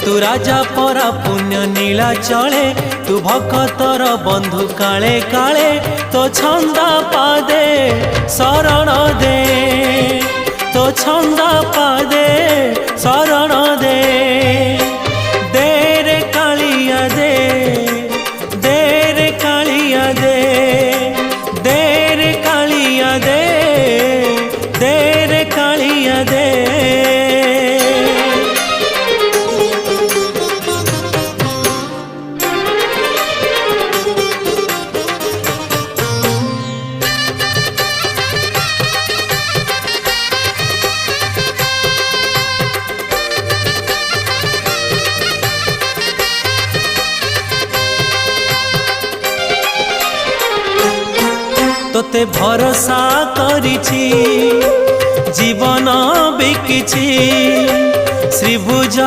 तू राजा परा पुण्य नीला चले तू भक्तर बंधु काले काले तो छंदा पादे शरण दे तो छंदा पादे शरण दे दे रे कालिया दे रे कालिया दे रे कालिया दे रे कालिया दे। तोते भरोसा करिछि जीवन बिकिछि श्रीभुज